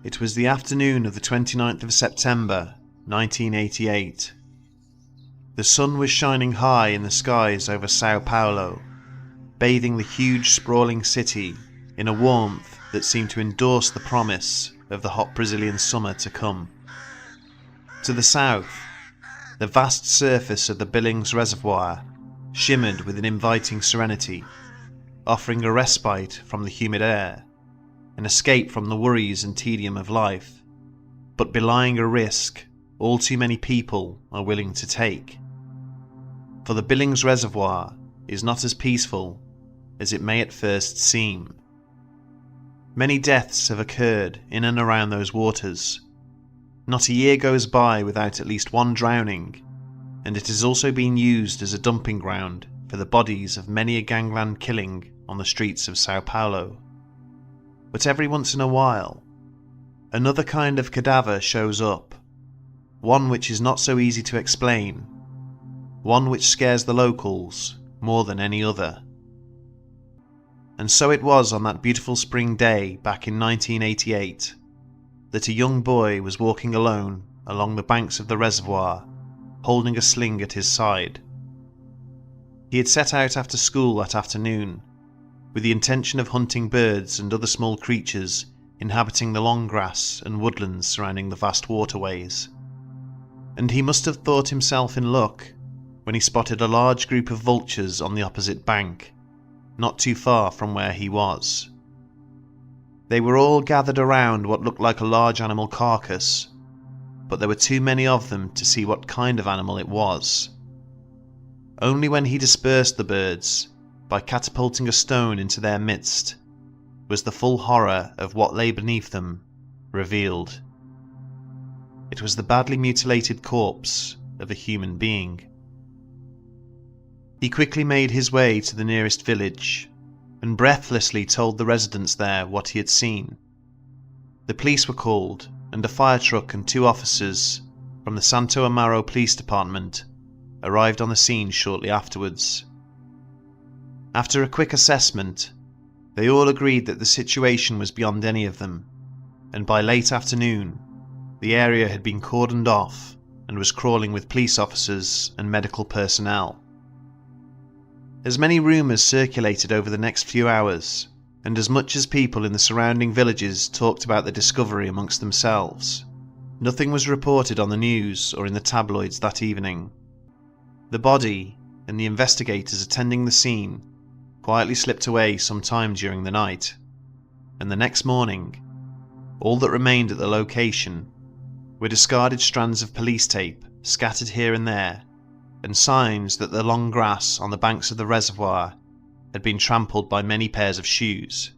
It was the afternoon of the 29th of September, 1988. The sun was shining high in the skies over Sao Paulo, bathing the huge sprawling city in a warmth that seemed to endorse the promise of the hot Brazilian summer to come. To the south, the vast surface of the Billings Reservoir shimmered with an inviting serenity, offering a respite from the humid air, an escape from the worries and tedium of life, but belying a risk all too many people are willing to take. For the Billings Reservoir is not as peaceful as it may at first seem. Many deaths have occurred in and around those waters. Not a year goes by without at least one drowning, and it has also been used as a dumping ground for the bodies of many a gangland killing on the streets of Sao Paulo. But every once in a while, another kind of cadaver shows up, one which is not so easy to explain, one which scares the locals more than any other. And so it was on that beautiful spring day back in 1988 that a young boy was walking alone along the banks of the reservoir, holding a sling at his side. He had set out after school that afternoon with the intention of hunting birds and other small creatures inhabiting the long grass and woodlands surrounding the vast waterways. And he must have thought himself in luck when he spotted a large group of vultures on the opposite bank, not too far from where he was. They were all gathered around what looked like a large animal carcass, but there were too many of them to see what kind of animal it was. Only when he dispersed the birds by catapulting a stone into their midst was the full horror of what lay beneath them revealed. It was the badly mutilated corpse of a human being. He quickly made his way to the nearest village and breathlessly told the residents there what he had seen. The police were called, and a fire truck and 2 officers from the Santo Amaro Police Department arrived on the scene shortly afterwards. After a quick assessment, they all agreed that the situation was beyond any of them, and by late afternoon, the area had been cordoned off and was crawling with police officers and medical personnel. As many rumours circulated over the next few hours, and as much as people in the surrounding villages talked about the discovery amongst themselves, nothing was reported on the news or in the tabloids that evening. The body and the investigators attending the scene quietly slipped away sometime during the night, and the next morning, all that remained at the location were discarded strands of police tape scattered here and there, and signs that the long grass on the banks of the reservoir had been trampled by many pairs of shoes.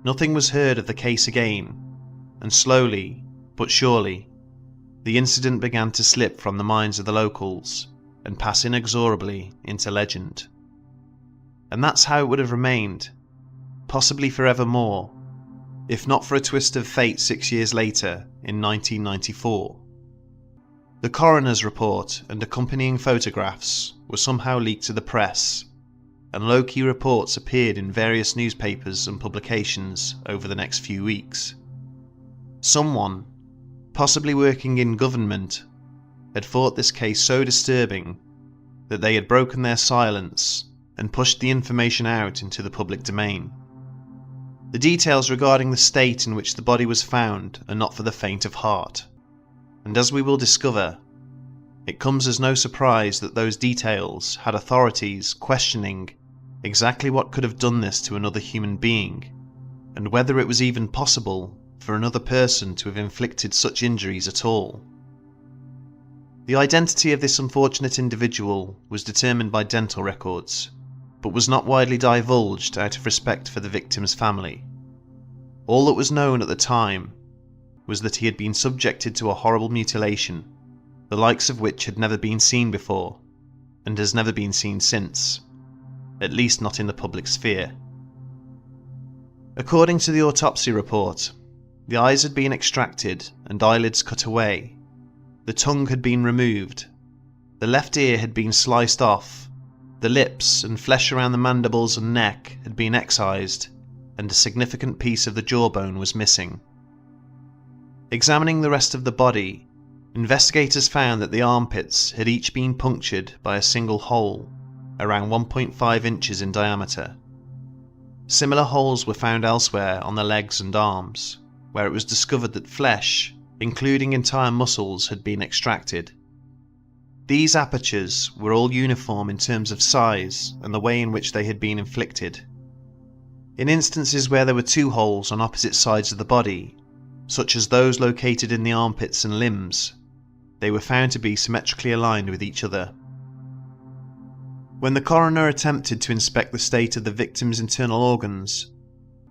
Nothing was heard of the case again, and slowly but surely, the incident began to slip from the minds of the locals and pass inexorably into legend. And that's how it would have remained, possibly forevermore, if not for a twist of fate 6 years later in 1994. The coroner's report and accompanying photographs were somehow leaked to the press, and low-key reports appeared in various newspapers and publications over the next few weeks. Someone, possibly working in government, had thought this case so disturbing that they had broken their silence and pushed the information out into the public domain. The details regarding the state in which the body was found are not for the faint of heart, and as we will discover, it comes as no surprise that those details had authorities questioning exactly what could have done this to another human being, and whether it was even possible for another person to have inflicted such injuries at all. The identity of this unfortunate individual was determined by dental records, but was not widely divulged out of respect for the victim's family. All that was known at the time was that he had been subjected to a horrible mutilation, the likes of which had never been seen before, and has never been seen since, at least not in the public sphere. According to the autopsy report, the eyes had been extracted and eyelids cut away, the tongue had been removed, the left ear had been sliced off, the lips and flesh around the mandibles and neck had been excised, and a significant piece of the jawbone was missing. Examining the rest of the body, investigators found that the armpits had each been punctured by a single hole, around 1.5 inches in diameter. Similar holes were found elsewhere on the legs and arms, where it was discovered that flesh, including entire muscles, had been extracted. These apertures were all uniform in terms of size and the way in which they had been inflicted. In instances where there were two holes on opposite sides of the body, such as those located in the armpits and limbs, they were found to be symmetrically aligned with each other. When the coroner attempted to inspect the state of the victim's internal organs,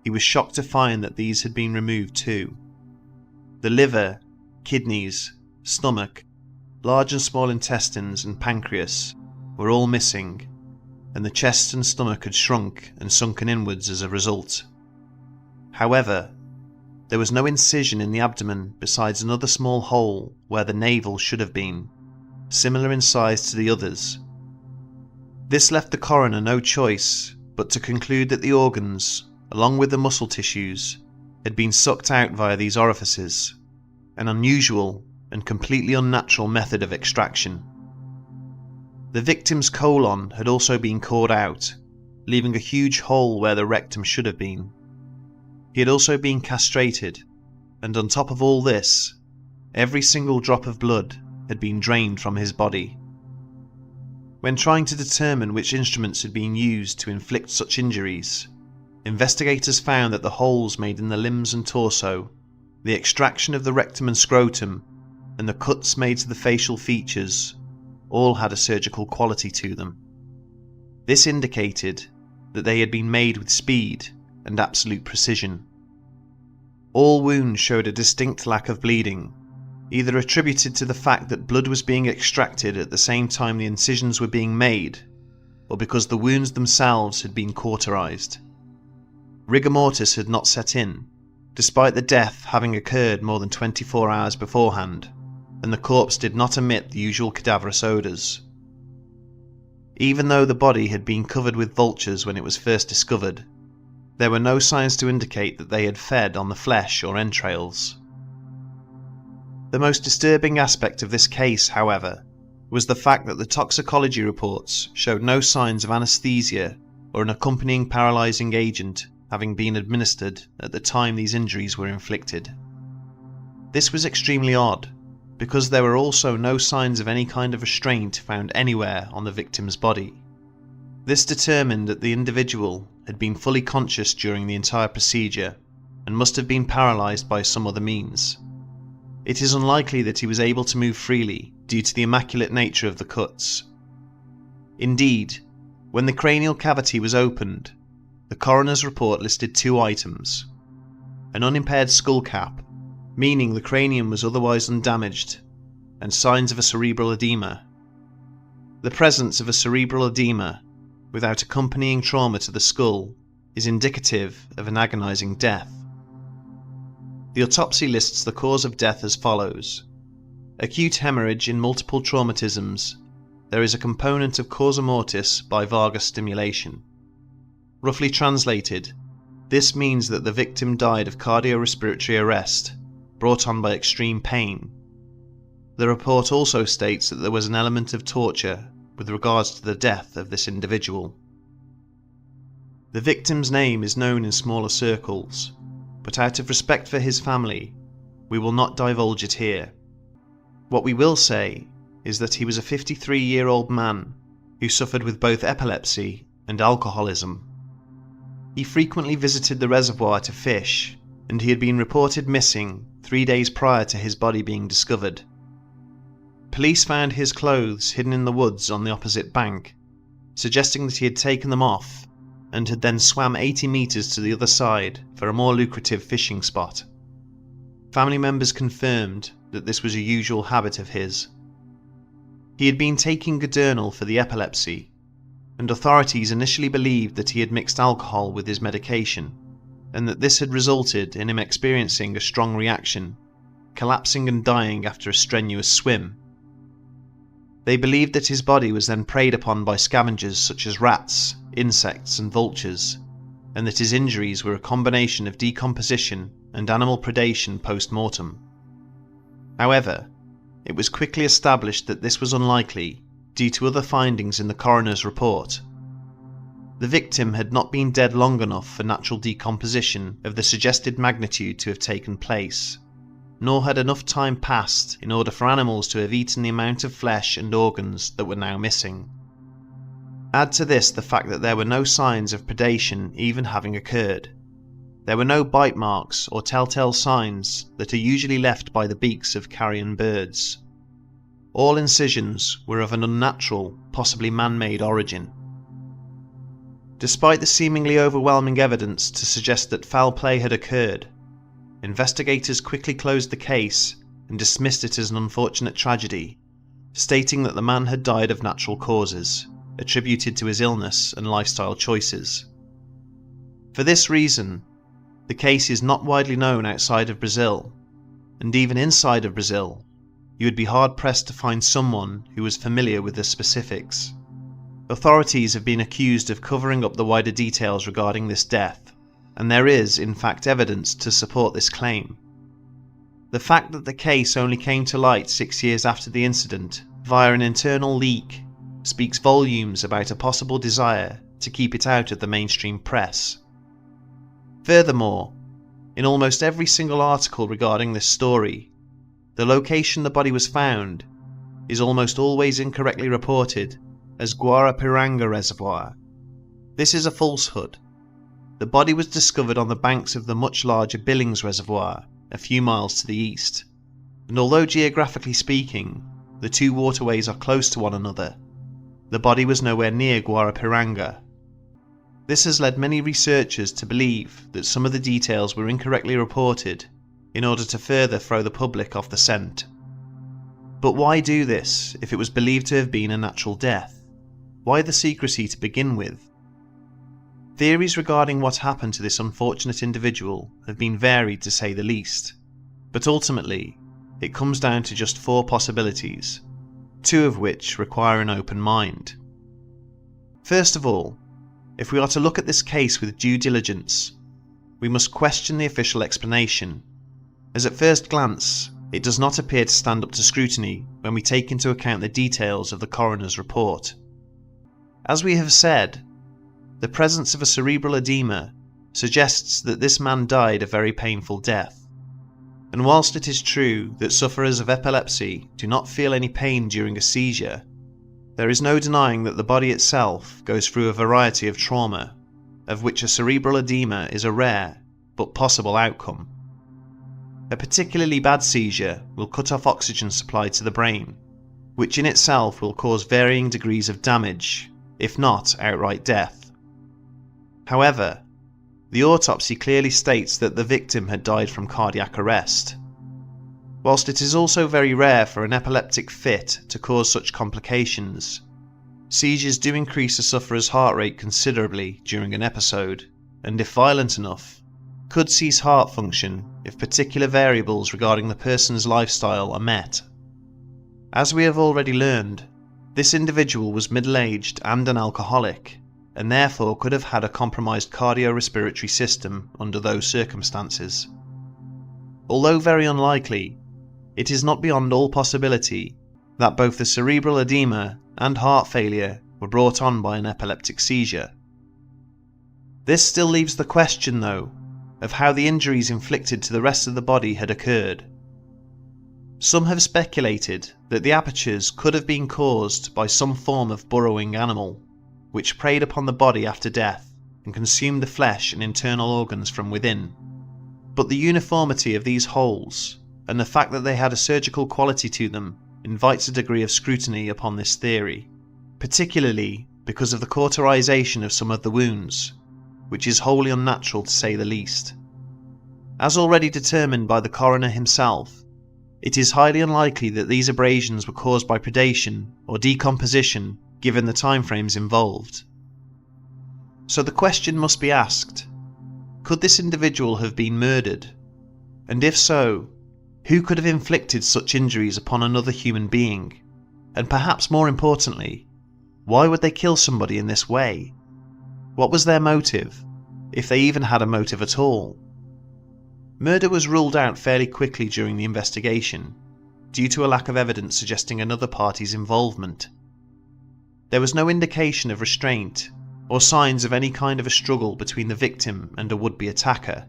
he was shocked to find that these had been removed too. The liver, kidneys, stomach, large and small intestines and pancreas were all missing, and the chest and stomach had shrunk and sunken inwards as a result. However, there was no incision in the abdomen besides another small hole where the navel should have been, similar in size to the others. This left the coroner no choice but to conclude that the organs, along with the muscle tissues, had been sucked out via these orifices, an unusual and completely unnatural method of extraction. The victim's colon had also been cored out, leaving a huge hole where the rectum should have been. He had also been castrated, and on top of all this, every single drop of blood had been drained from his body. When trying to determine which instruments had been used to inflict such injuries, investigators found that the holes made in the limbs and torso, the extraction of the rectum and scrotum, and the cuts made to the facial features all had a surgical quality to them. This indicated that they had been made with speed and absolute precision. All wounds showed a distinct lack of bleeding, either attributed to the fact that blood was being extracted at the same time the incisions were being made, or because the wounds themselves had been cauterized. Rigor mortis had not set in, despite the death having occurred more than 24 hours beforehand, and the corpse did not emit the usual cadaverous odours. Even though the body had been covered with vultures when it was first discovered, there were no signs to indicate that they had fed on the flesh or entrails. The most disturbing aspect of this case, however, was the fact that the toxicology reports showed no signs of anaesthesia or an accompanying paralysing agent having been administered at the time these injuries were inflicted. This was extremely odd, because there were also no signs of any kind of restraint found anywhere on the victim's body. This determined that the individual had been fully conscious during the entire procedure and must have been paralysed by some other means. It is unlikely that he was able to move freely due to the immaculate nature of the cuts. Indeed, when the cranial cavity was opened, the coroner's report listed two items: an unimpaired skull cap, meaning the cranium was otherwise undamaged, and signs of a cerebral edema. The presence of a cerebral edema without accompanying trauma to the skull is indicative of an agonizing death. The autopsy lists the cause of death as follows: acute hemorrhage in multiple traumatisms. There is a component of causa mortis by vagus stimulation. Roughly translated, this means that the victim died of cardiorespiratory arrest brought on by extreme pain. The report also states that there was an element of torture with regards to the death of this individual. The victim's name is known in smaller circles, but out of respect for his family, we will not divulge it here. What we will say is that he was a 53-year-old man who suffered with both epilepsy and alcoholism. He frequently visited the reservoir to fish, and he had been reported missing 3 days prior to his body being discovered. Police found his clothes hidden in the woods on the opposite bank, suggesting that he had taken them off and had then swam 80 meters to the other side for a more lucrative fishing spot. Family members confirmed that this was a usual habit of his. He had been taking Gudernal for the epilepsy, and authorities initially believed that he had mixed alcohol with his medication, and that this had resulted in him experiencing a strong reaction, collapsing and dying after a strenuous swim. They believed that his body was then preyed upon by scavengers such as rats, insects and vultures, and that his injuries were a combination of decomposition and animal predation post-mortem. However, it was quickly established that this was unlikely due to other findings in the coroner's report. The victim had not been dead long enough for natural decomposition of the suggested magnitude to have taken place, nor had enough time passed in order for animals to have eaten the amount of flesh and organs that were now missing. Add to this the fact that there were no signs of predation even having occurred. There were no bite marks or telltale signs that are usually left by the beaks of carrion birds. All incisions were of an unnatural, possibly man-made origin. Despite the seemingly overwhelming evidence to suggest that foul play had occurred, investigators quickly closed the case and dismissed it as an unfortunate tragedy, stating that the man had died of natural causes, attributed to his illness and lifestyle choices. For this reason, the case is not widely known outside of Brazil, and even inside of Brazil, you would be hard-pressed to find someone who was familiar with the specifics. Authorities have been accused of covering up the wider details regarding this death, and there is, in fact, evidence to support this claim. The fact that the case only came to light 6 years after the incident via an internal leak speaks volumes about a possible desire to keep it out of the mainstream press. Furthermore, in almost every single article regarding this story, the location the body was found is almost always incorrectly reported as Guarapiranga Reservoir. This is a falsehood. The body was discovered on the banks of the much larger Billings Reservoir, a few miles to the east, and although geographically speaking, the two waterways are close to one another, the body was nowhere near Guarapiranga. This has led many researchers to believe that some of the details were incorrectly reported in order to further throw the public off the scent. But why do this if it was believed to have been a natural death? Why the secrecy to begin with? Theories regarding what happened to this unfortunate individual have been varied to say the least, but ultimately it comes down to just 4 possibilities, 2 of which require an open mind. First of all, if we are to look at this case with due diligence, we must question the official explanation, as at first glance it does not appear to stand up to scrutiny when we take into account the details of the coroner's report. As we have said, the presence of a cerebral edema suggests that this man died a very painful death, and whilst it is true that sufferers of epilepsy do not feel any pain during a seizure, there is no denying that the body itself goes through a variety of trauma, of which a cerebral edema is a rare but possible outcome. A particularly bad seizure will cut off oxygen supply to the brain, which in itself will cause varying degrees of damage, if not outright death. However, the autopsy clearly states that the victim had died from cardiac arrest. Whilst it is also very rare for an epileptic fit to cause such complications, seizures do increase a sufferer's heart rate considerably during an episode, and if violent enough, could cease heart function if particular variables regarding the person's lifestyle are met. As we have already learned, this individual was middle-aged and an alcoholic, and therefore could have had a compromised cardiorespiratory system under those circumstances. Although very unlikely, it is not beyond all possibility that both the cerebral edema and heart failure were brought on by an epileptic seizure. This still leaves the question, though, of how the injuries inflicted to the rest of the body had occurred. Some have speculated that the apertures could have been caused by some form of burrowing animal, which preyed upon the body after death and consumed the flesh and internal organs from within. But the uniformity of these holes, and the fact that they had a surgical quality to them, invites a degree of scrutiny upon this theory, particularly because of the cauterization of some of the wounds, which is wholly unnatural to say the least. As already determined by the coroner himself, it is highly unlikely that these abrasions were caused by predation or decomposition given the timeframes involved. So the question must be asked, could this individual have been murdered? And if so, who could have inflicted such injuries upon another human being? And perhaps more importantly, why would they kill somebody in this way? What was their motive, if they even had a motive at all? Murder was ruled out fairly quickly during the investigation, due to a lack of evidence suggesting another party's involvement. There was no indication of restraint or signs of any kind of a struggle between the victim and a would-be attacker.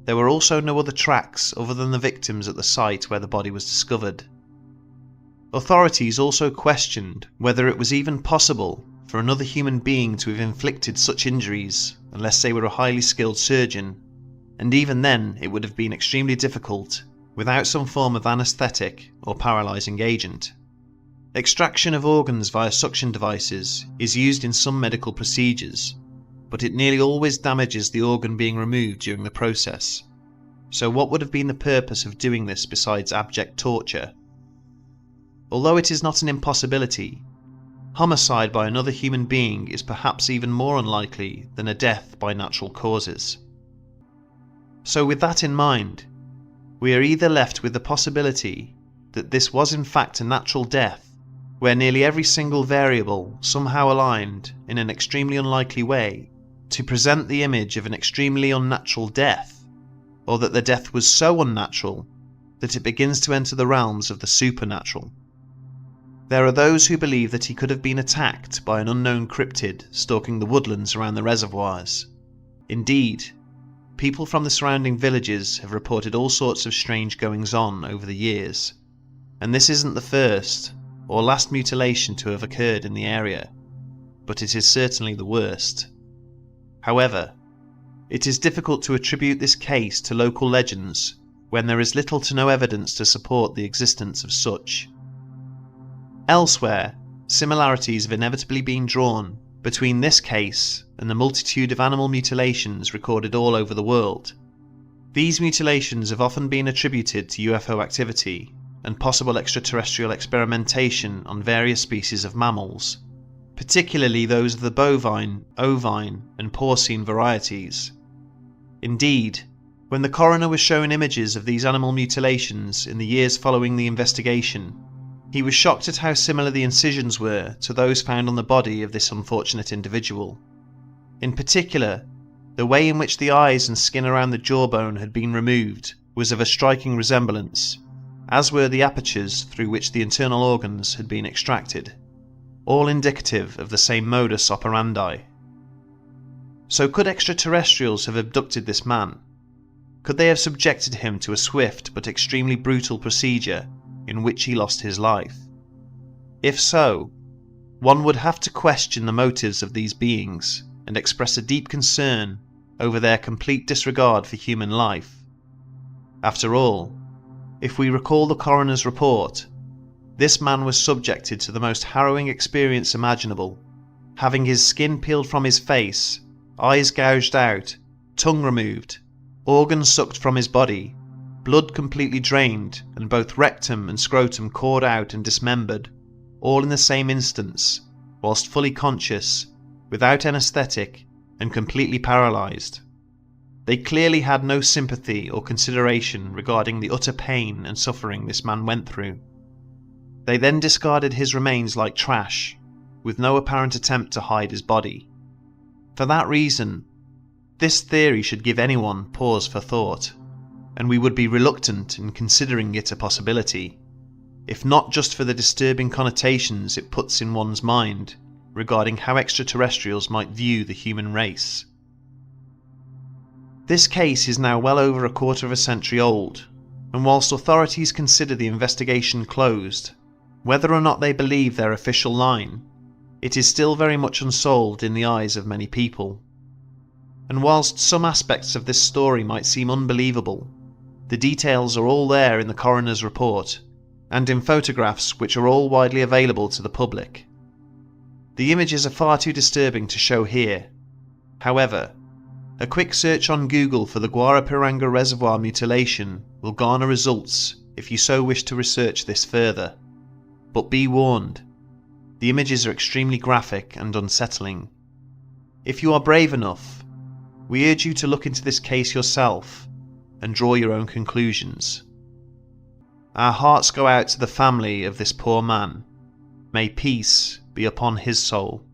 There were also no other tracks other than the victim's at the site where the body was discovered. Authorities also questioned whether it was even possible for another human being to have inflicted such injuries unless they were a highly skilled surgeon, and even then it would have been extremely difficult without some form of anaesthetic or paralysing agent. Extraction of organs via suction devices is used in some medical procedures, but it nearly always damages the organ being removed during the process. So what would have been the purpose of doing this besides abject torture? Although it is not an impossibility, homicide by another human being is perhaps even more unlikely than a death by natural causes. So with that in mind, we are either left with the possibility that this was in fact a natural death, where nearly every single variable somehow aligned in an extremely unlikely way to present the image of an extremely unnatural death, or that the death was so unnatural that it begins to enter the realms of the supernatural. There are those who believe that he could have been attacked by an unknown cryptid stalking the woodlands around the reservoirs. Indeed, people from the surrounding villages have reported all sorts of strange goings-on over the years, and this isn't the first or last mutilation to have occurred in the area, but it is certainly the worst. However, it is difficult to attribute this case to local legends when there is little to no evidence to support the existence of such. Elsewhere, similarities have inevitably been drawn between this case and the multitude of animal mutilations recorded all over the world. These mutilations have often been attributed to UFO activity and possible extraterrestrial experimentation on various species of mammals, particularly those of the bovine, ovine, and porcine varieties. Indeed, when the coroner was shown images of these animal mutilations in the years following the investigation, he was shocked at how similar the incisions were to those found on the body of this unfortunate individual. In particular, the way in which the eyes and skin around the jawbone had been removed was of a striking resemblance, as were the apertures through which the internal organs had been extracted, all indicative of the same modus operandi. So could extraterrestrials have abducted this man? Could they have subjected him to a swift but extremely brutal procedure in which he lost his life? If so, one would have to question the motives of these beings and express a deep concern over their complete disregard for human life. After all, if we recall the coroner's report, this man was subjected to the most harrowing experience imaginable, having his skin peeled from his face, eyes gouged out, tongue removed, organs sucked from his body, blood completely drained, and both rectum and scrotum cored out and dismembered, all in the same instance, whilst fully conscious, without anaesthetic, and completely paralysed. They clearly had no sympathy or consideration regarding the utter pain and suffering this man went through. They then discarded his remains like trash, with no apparent attempt to hide his body. For that reason, this theory should give anyone pause for thought, and we would be reluctant in considering it a possibility, if not just for the disturbing connotations it puts in one's mind regarding how extraterrestrials might view the human race. This case is now well over a quarter of a century old, and whilst authorities consider the investigation closed, whether or not they believe their official line, it is still very much unsolved in the eyes of many people. And whilst some aspects of this story might seem unbelievable, the details are all there in the coroner's report, and in photographs which are all widely available to the public. The images are far too disturbing to show here. However, a quick search on Google for the Guarapiranga Reservoir mutilation will garner results if you so wish to research this further. But be warned, the images are extremely graphic and unsettling. If you are brave enough, we urge you to look into this case yourself and draw your own conclusions. Our hearts go out to the family of this poor man. May peace be upon his soul.